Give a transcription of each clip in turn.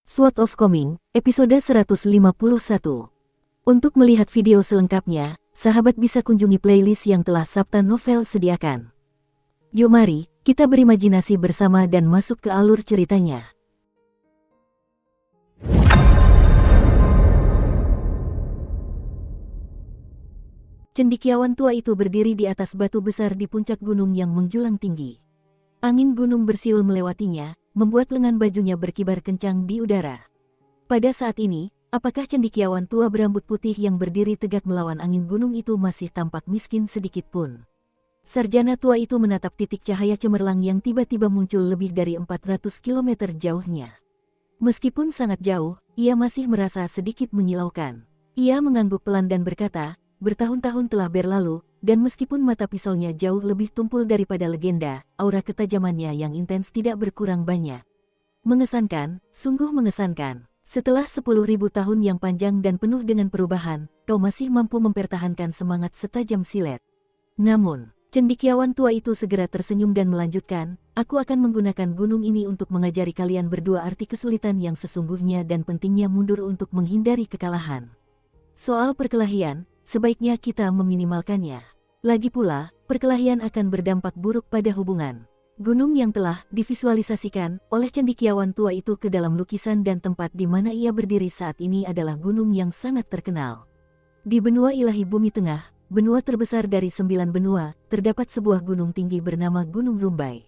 Sword of Coming, episode 151. Untuk melihat video selengkapnya, sahabat bisa kunjungi playlist yang telah Sabta Novel sediakan. Yuk mari, kita berimajinasi bersama dan masuk ke alur ceritanya. Cendekiawan tua itu berdiri di atas batu besar di puncak gunung yang menjulang tinggi. Angin gunung bersiul melewatinya, membuat lengan bajunya berkibar kencang di udara. Pada saat ini, apakah cendekiawan tua berambut putih yang berdiri tegak melawan angin gunung itu masih tampak miskin sedikit pun? Sarjana tua itu menatap titik cahaya cemerlang yang tiba-tiba muncul lebih dari 400 km jauhnya. Meskipun sangat jauh, ia masih merasa sedikit menyilaukan. Ia mengangguk pelan dan berkata, bertahun-tahun telah berlalu, dan meskipun mata pisaunya jauh lebih tumpul daripada legenda, aura ketajamannya yang intens tidak berkurang banyak. Mengesankan, sungguh mengesankan. Setelah 10.000 tahun yang panjang dan penuh dengan perubahan, kau masih mampu mempertahankan semangat setajam silet. Namun, cendekiawan tua itu segera tersenyum dan melanjutkan, aku akan menggunakan gunung ini untuk mengajari kalian berdua arti kesulitan yang sesungguhnya dan pentingnya mundur untuk menghindari kekalahan. Soal perkelahian, sebaiknya kita meminimalkannya. Lagi pula, perkelahian akan berdampak buruk pada hubungan. Gunung yang telah divisualisasikan oleh cendekiawan tua itu ke dalam lukisan dan tempat di mana ia berdiri saat ini adalah gunung yang sangat terkenal. Di benua ilahi bumi tengah, benua terbesar dari 9 benua, terdapat sebuah gunung tinggi bernama Gunung Rumbai.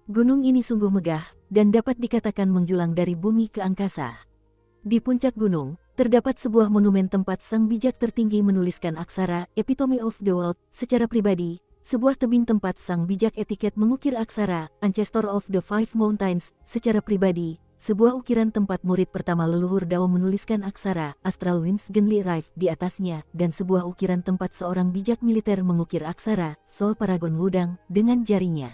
Gunung ini sungguh megah, dan dapat dikatakan menjulang dari bumi ke angkasa. Di puncak gunung, terdapat sebuah monumen tempat sang bijak tertinggi menuliskan aksara Epitome of the World secara pribadi, sebuah tebing tempat sang bijak etiket mengukir aksara Ancestor of the Five Mountains secara pribadi, sebuah ukiran tempat murid pertama leluhur Dao menuliskan aksara Astral Winds Genli Rive di atasnya, dan sebuah ukiran tempat seorang bijak militer mengukir aksara Sol Paragon Wudang dengan jarinya.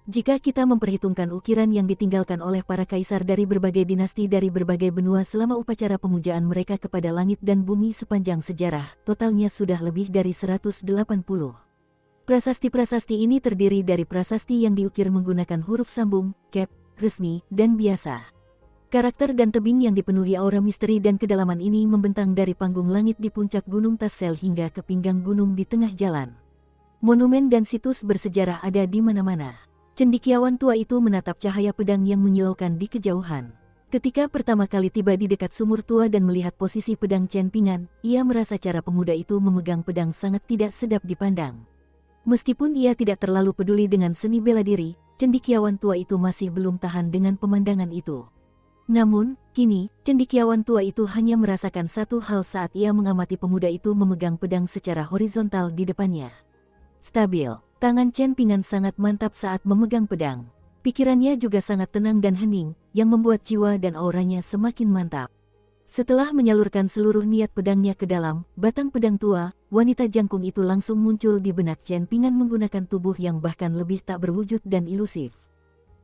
Jika kita memperhitungkan ukiran yang ditinggalkan oleh para kaisar dari berbagai dinasti dari berbagai benua selama upacara pemujaan mereka kepada langit dan bumi sepanjang sejarah, totalnya sudah lebih dari 180. Prasasti-prasasti ini terdiri dari prasasti yang diukir menggunakan huruf sambung, cap, resmi, dan biasa. Karakter dan tebing yang dipenuhi aura misteri dan kedalaman ini membentang dari panggung langit di puncak Gunung Tassel hingga ke pinggang gunung di tengah jalan. Monumen dan situs bersejarah ada di mana-mana. Cendekiawan tua itu menatap cahaya pedang yang menyilaukan di kejauhan. Ketika pertama kali tiba di dekat sumur tua dan melihat posisi pedang Chen Pingan, ia merasa cara pemuda itu memegang pedang sangat tidak sedap dipandang. Meskipun ia tidak terlalu peduli dengan seni bela diri, cendekiawan tua itu masih belum tahan dengan pemandangan itu. Namun, kini, cendekiawan tua itu hanya merasakan satu hal saat ia mengamati pemuda itu memegang pedang secara horizontal di depannya. Stabil. Tangan Chen Pingan sangat mantap saat memegang pedang. Pikirannya juga sangat tenang dan hening, yang membuat jiwa dan auranya semakin mantap. Setelah menyalurkan seluruh niat pedangnya ke dalam batang pedang tua, wanita jangkung itu langsung muncul di benak Chen Pingan menggunakan tubuh yang bahkan lebih tak berwujud dan ilusif.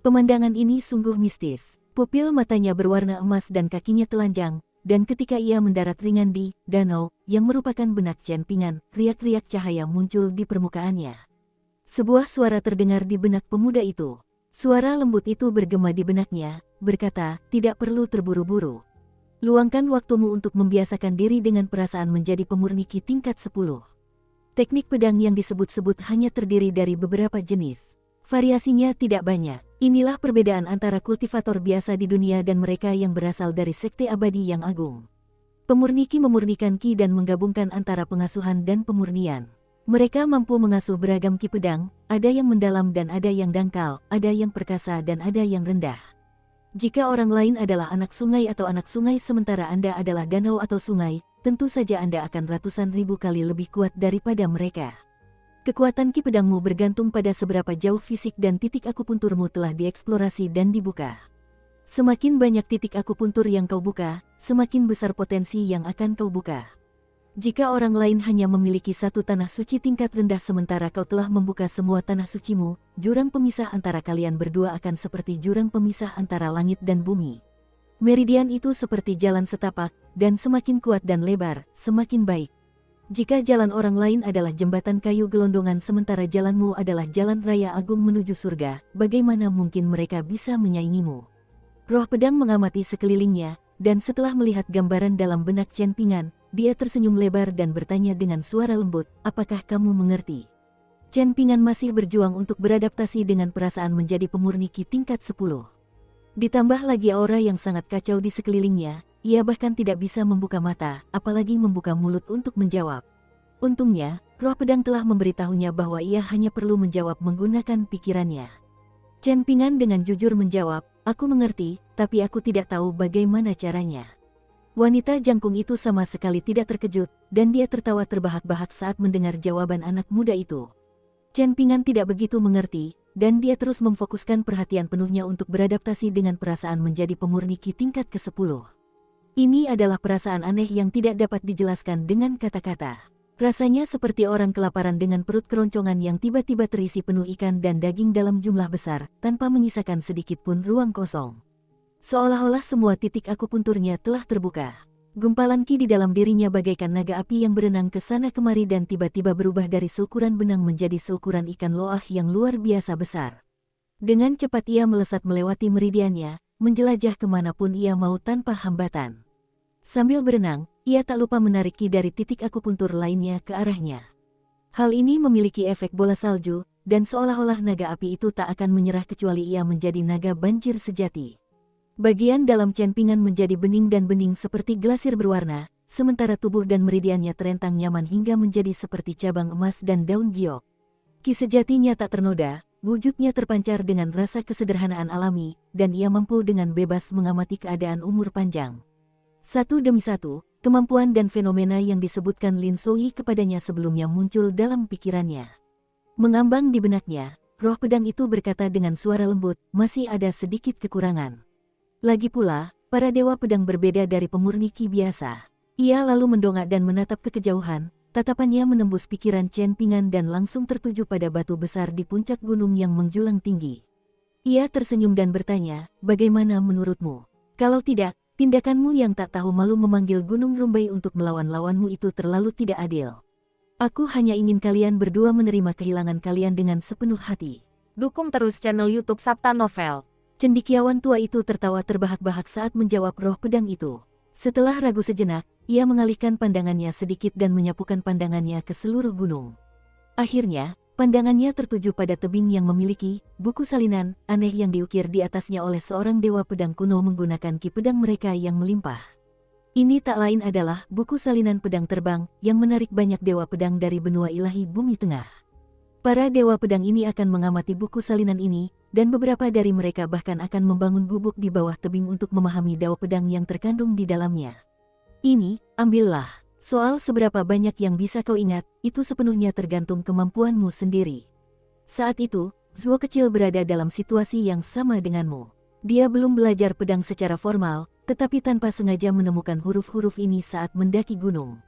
Pemandangan ini sungguh mistis. Pupil matanya berwarna emas dan kakinya telanjang, dan ketika ia mendarat ringan di danau, yang merupakan benak Chen Pingan, riak-riak cahaya muncul di permukaannya. Sebuah suara terdengar di benak pemuda itu. Suara lembut itu bergema di benaknya, berkata, tidak perlu terburu-buru. Luangkan waktumu untuk membiasakan diri dengan perasaan menjadi pemurniki tingkat 10. Teknik pedang yang disebut-sebut hanya terdiri dari beberapa jenis. Variasinya tidak banyak. Inilah perbedaan antara kultivator biasa di dunia dan mereka yang berasal dari sekte abadi yang agung. Pemurniki memurnikan ki dan menggabungkan antara pengasuhan dan pemurnian. Mereka mampu mengasuh beragam ki pedang, ada yang mendalam dan ada yang dangkal, ada yang perkasa dan ada yang rendah. Jika orang lain adalah anak sungai atau anak sungai sementara Anda adalah danau atau sungai, tentu saja Anda akan ratusan ribu kali lebih kuat daripada mereka. Kekuatan ki pedangmu bergantung pada seberapa jauh fisik dan titik akupunturmu telah dieksplorasi dan dibuka. Semakin banyak titik akupuntur yang kau buka, semakin besar potensi yang akan kau buka. Jika orang lain hanya memiliki satu tanah suci tingkat rendah sementara kau telah membuka semua tanah sucimu, jurang pemisah antara kalian berdua akan seperti jurang pemisah antara langit dan bumi. Meridian itu seperti jalan setapak, dan semakin kuat dan lebar, semakin baik. Jika jalan orang lain adalah jembatan kayu gelondongan sementara jalanmu adalah jalan raya agung menuju surga, bagaimana mungkin mereka bisa menyaingimu? Roh pedang mengamati sekelilingnya, dan setelah melihat gambaran dalam benak Chen Pingan, dia tersenyum lebar dan bertanya dengan suara lembut, apakah kamu mengerti? Chen Pingan masih berjuang untuk beradaptasi dengan perasaan menjadi pemurni Qi tingkat 10. Ditambah lagi aura yang sangat kacau di sekelilingnya, ia bahkan tidak bisa membuka mata, apalagi membuka mulut untuk menjawab. Untungnya, roh pedang telah memberitahunya bahwa ia hanya perlu menjawab menggunakan pikirannya. Chen Pingan dengan jujur menjawab, aku mengerti, tapi aku tidak tahu bagaimana caranya. Wanita jangkung itu sama sekali tidak terkejut, dan dia tertawa terbahak-bahak saat mendengar jawaban anak muda itu. Chen Pingan tidak begitu mengerti, dan dia terus memfokuskan perhatian penuhnya untuk beradaptasi dengan perasaan menjadi pemurni Qi tingkat ke-10. Ini adalah perasaan aneh yang tidak dapat dijelaskan dengan kata-kata. Rasanya seperti orang kelaparan dengan perut keroncongan yang tiba-tiba terisi penuh ikan dan daging dalam jumlah besar, tanpa menyisakan sedikit pun ruang kosong. Seolah-olah semua titik akupunturnya telah terbuka. Gumpalan Qi di dalam dirinya bagaikan naga api yang berenang ke sana kemari dan tiba-tiba berubah dari seukuran benang menjadi seukuran ikan loah yang luar biasa besar. Dengan cepat ia melesat melewati meridiannya, menjelajah kemanapun ia mau tanpa hambatan. Sambil berenang, ia tak lupa menarik Qi dari titik akupuntur lainnya ke arahnya. Hal ini memiliki efek bola salju, dan seolah-olah naga api itu tak akan menyerah kecuali ia menjadi naga banjir sejati. Bagian dalam Chen Pingan menjadi bening dan bening seperti glasir berwarna, sementara tubuh dan meridiannya terentang nyaman hingga menjadi seperti cabang emas dan daun giok. Qi sejatinya tak ternoda, wujudnya terpancar dengan rasa kesederhanaan alami, dan ia mampu dengan bebas mengamati keadaan umur panjang. Satu demi satu, kemampuan dan fenomena yang disebutkan Lin Souyi kepadanya sebelumnya muncul dalam pikirannya. Mengambang di benaknya, roh pedang itu berkata dengan suara lembut, masih ada sedikit kekurangan. Lagi pula, para dewa pedang berbeda dari pemurni Qi biasa. Ia lalu mendongak dan menatap ke kejauhan, tatapannya menembus pikiran Chen Pingan dan langsung tertuju pada batu besar di puncak gunung yang menjulang tinggi. Ia tersenyum dan bertanya, bagaimana menurutmu? Kalau tidak, tindakanmu yang tak tahu malu memanggil Gunung Rumbai untuk melawan lawanmu itu terlalu tidak adil. Aku hanya ingin kalian berdua menerima kehilangan kalian dengan sepenuh hati. Dukung terus channel YouTube Sabta Novel. Cendekiawan tua itu tertawa terbahak-bahak saat menjawab roh pedang itu. Setelah ragu sejenak, ia mengalihkan pandangannya sedikit dan menyapukan pandangannya ke seluruh gunung. Akhirnya, pandangannya tertuju pada tebing yang memiliki buku salinan aneh yang diukir di atasnya oleh seorang dewa pedang kuno menggunakan Qi pedang mereka yang melimpah. Ini tak lain adalah buku salinan pedang terbang yang menarik banyak dewa pedang dari benua ilahi bumi tengah. Para dewa pedang ini akan mengamati buku salinan ini, dan beberapa dari mereka bahkan akan membangun gubuk di bawah tebing untuk memahami dao pedang yang terkandung di dalamnya. Ini, ambillah. Soal seberapa banyak yang bisa kau ingat, itu sepenuhnya tergantung kemampuanmu sendiri. Saat itu, Zuo kecil berada dalam situasi yang sama denganmu. Dia belum belajar pedang secara formal, tetapi tanpa sengaja menemukan huruf-huruf ini saat mendaki gunung.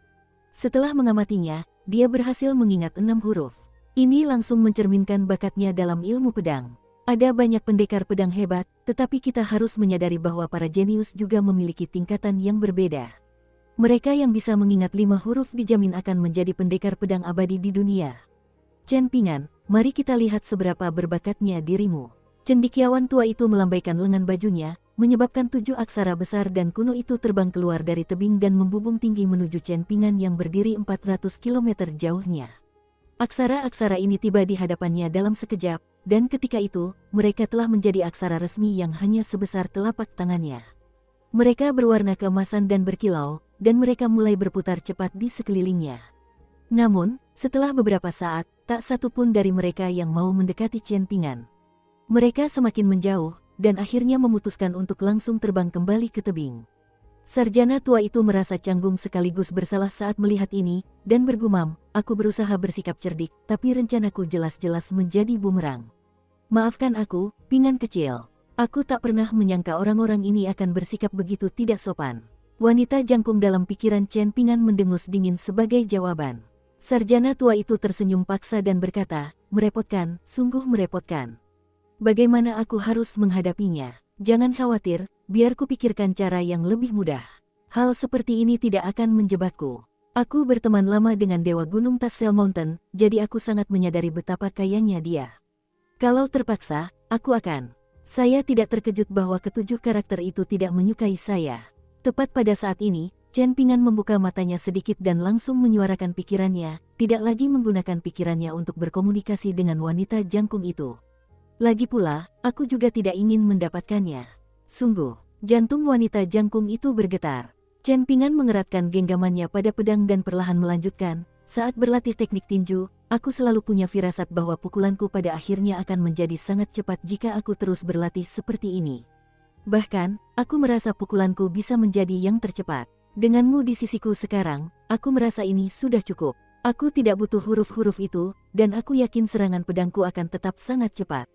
Setelah mengamatinya, dia berhasil mengingat 6 huruf. Ini langsung mencerminkan bakatnya dalam ilmu pedang. Ada banyak pendekar pedang hebat, tetapi kita harus menyadari bahwa para jenius juga memiliki tingkatan yang berbeda. Mereka yang bisa mengingat 5 huruf dijamin akan menjadi pendekar pedang abadi di dunia. Chen Pingan, mari kita lihat seberapa berbakatnya dirimu. Cendekiawan tua itu melambaikan lengan bajunya, menyebabkan 7 aksara besar dan kuno itu terbang keluar dari tebing dan membubung tinggi menuju Chen Pingan yang berdiri 400 km jauhnya. Aksara-aksara ini tiba di hadapannya dalam sekejap, dan ketika itu, mereka telah menjadi aksara resmi yang hanya sebesar telapak tangannya. Mereka berwarna keemasan dan berkilau, dan mereka mulai berputar cepat di sekelilingnya. Namun, setelah beberapa saat, tak satu pun dari mereka yang mau mendekati Chen Pingan. Mereka semakin menjauh, dan akhirnya memutuskan untuk langsung terbang kembali ke tebing. Sarjana tua itu merasa canggung sekaligus bersalah saat melihat ini, dan bergumam, aku berusaha bersikap cerdik, tapi rencanaku jelas-jelas menjadi bumerang. Maafkan aku, Pingan kecil. Aku tak pernah menyangka orang-orang ini akan bersikap begitu tidak sopan. Wanita jangkung dalam pikiran Chen Pingan mendengus dingin sebagai jawaban. Sarjana tua itu tersenyum paksa dan berkata, merepotkan, sungguh merepotkan. Bagaimana aku harus menghadapinya? Jangan khawatir, biar kupikirkan cara yang lebih mudah. Hal seperti ini tidak akan menjebakku. Aku berteman lama dengan Dewa Gunung Tassel Mountain, jadi aku sangat menyadari betapa kayanya dia. Kalau terpaksa, aku akan. Saya tidak terkejut bahwa ketujuh karakter itu tidak menyukai saya. Tepat pada saat ini, Chen Pingan membuka matanya sedikit dan langsung menyuarakan pikirannya, tidak lagi menggunakan pikirannya untuk berkomunikasi dengan wanita jangkung itu. Lagi pula, aku juga tidak ingin mendapatkannya. Sungguh, jantung wanita jangkung itu bergetar. Chen Pingan mengeratkan genggamannya pada pedang dan perlahan melanjutkan, saat berlatih teknik tinju, aku selalu punya firasat bahwa pukulanku pada akhirnya akan menjadi sangat cepat jika aku terus berlatih seperti ini. Bahkan, aku merasa pukulanku bisa menjadi yang tercepat. Denganmu di sisiku sekarang, aku merasa ini sudah cukup. Aku tidak butuh huruf-huruf itu, dan aku yakin serangan pedangku akan tetap sangat cepat.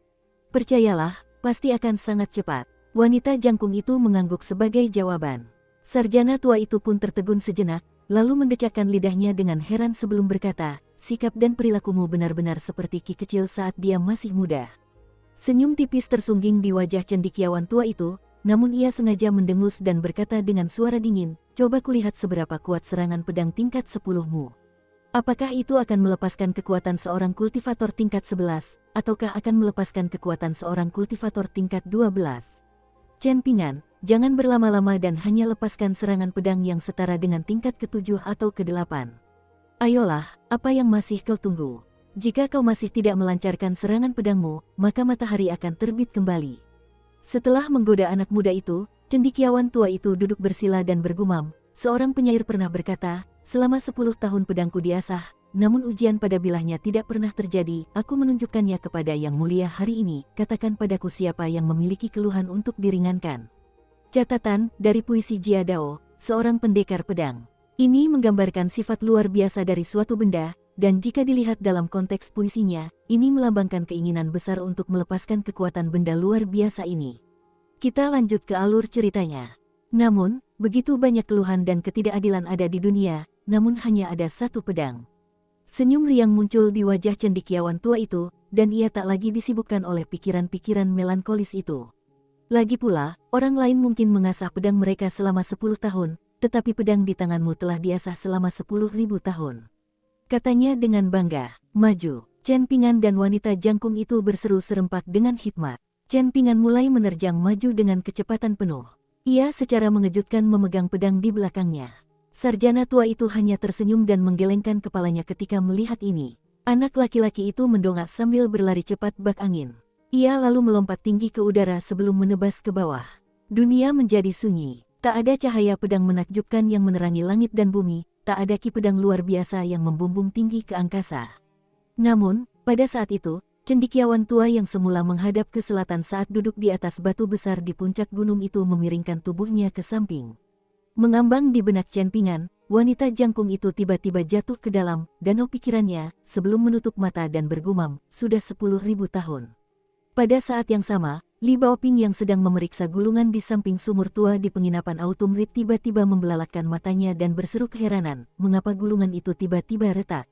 Percayalah, pasti akan sangat cepat. Wanita jangkung itu mengangguk sebagai jawaban. Sarjana tua itu pun tertegun sejenak, lalu mendecakkan lidahnya dengan heran sebelum berkata, sikap dan perilakumu benar-benar seperti Ki kecil saat dia masih muda. Senyum tipis tersungging di wajah cendekiawan tua itu, namun ia sengaja mendengus dan berkata dengan suara dingin, coba kulihat seberapa kuat serangan pedang tingkat 10-mu. Apakah itu akan melepaskan kekuatan seorang kultivator tingkat 11, ataukah akan melepaskan kekuatan seorang kultivator tingkat 12? Chen Pingan, jangan berlama-lama dan hanya lepaskan serangan pedang yang setara dengan tingkat ke-7 atau ke-8. Ayolah, apa yang masih kau tunggu? Jika kau masih tidak melancarkan serangan pedangmu, maka matahari akan terbit kembali. Setelah menggoda anak muda itu, cendekiawan tua itu duduk bersila dan bergumam. Seorang penyair pernah berkata, selama 10 tahun pedangku diasah, namun ujian pada bilahnya tidak pernah terjadi. Aku menunjukkannya kepada Yang Mulia hari ini, katakan padaku siapa yang memiliki keluhan untuk diringankan. Catatan, dari puisi Jia Dao, seorang pendekar pedang. Ini menggambarkan sifat luar biasa dari suatu benda, dan jika dilihat dalam konteks puisinya, ini melambangkan keinginan besar untuk melepaskan kekuatan benda luar biasa ini. Kita lanjut ke alur ceritanya. Namun, begitu banyak keluhan dan ketidakadilan ada di dunia, namun hanya ada satu pedang. Senyum riang muncul di wajah cendekiawan tua itu, dan ia tak lagi disibukkan oleh pikiran-pikiran melankolis itu. Lagi pula, orang lain mungkin mengasah pedang mereka selama 10 tahun, tetapi pedang di tanganmu telah diasah selama 10.000 tahun. Katanya dengan bangga, maju. Chen Pingan dan wanita jangkung itu berseru serempak dengan hikmat. Chen Pingan mulai menerjang maju dengan kecepatan penuh. Ia secara mengejutkan memegang pedang di belakangnya. Sarjana tua itu hanya tersenyum dan menggelengkan kepalanya ketika melihat ini. Anak laki-laki itu mendongak sambil berlari cepat bak angin. Ia lalu melompat tinggi ke udara sebelum menebas ke bawah. Dunia menjadi sunyi. Tak ada cahaya pedang menakjubkan yang menerangi langit dan bumi. Tak ada ki pedang luar biasa yang membumbung tinggi ke angkasa. Namun, pada saat itu, cendekiawan tua yang semula menghadap ke selatan saat duduk di atas batu besar di puncak gunung itu memiringkan tubuhnya ke samping. Mengambang di benak Chen Pingan, wanita jangkung itu tiba-tiba jatuh ke dalam danau pikirannya sebelum menutup mata dan bergumam, sudah 10.000 tahun. Pada saat yang sama, Li Baoping yang sedang memeriksa gulungan di samping sumur tua di penginapan Autumn Reed tiba-tiba membelalakan matanya dan berseru keheranan, mengapa gulungan itu tiba-tiba retak.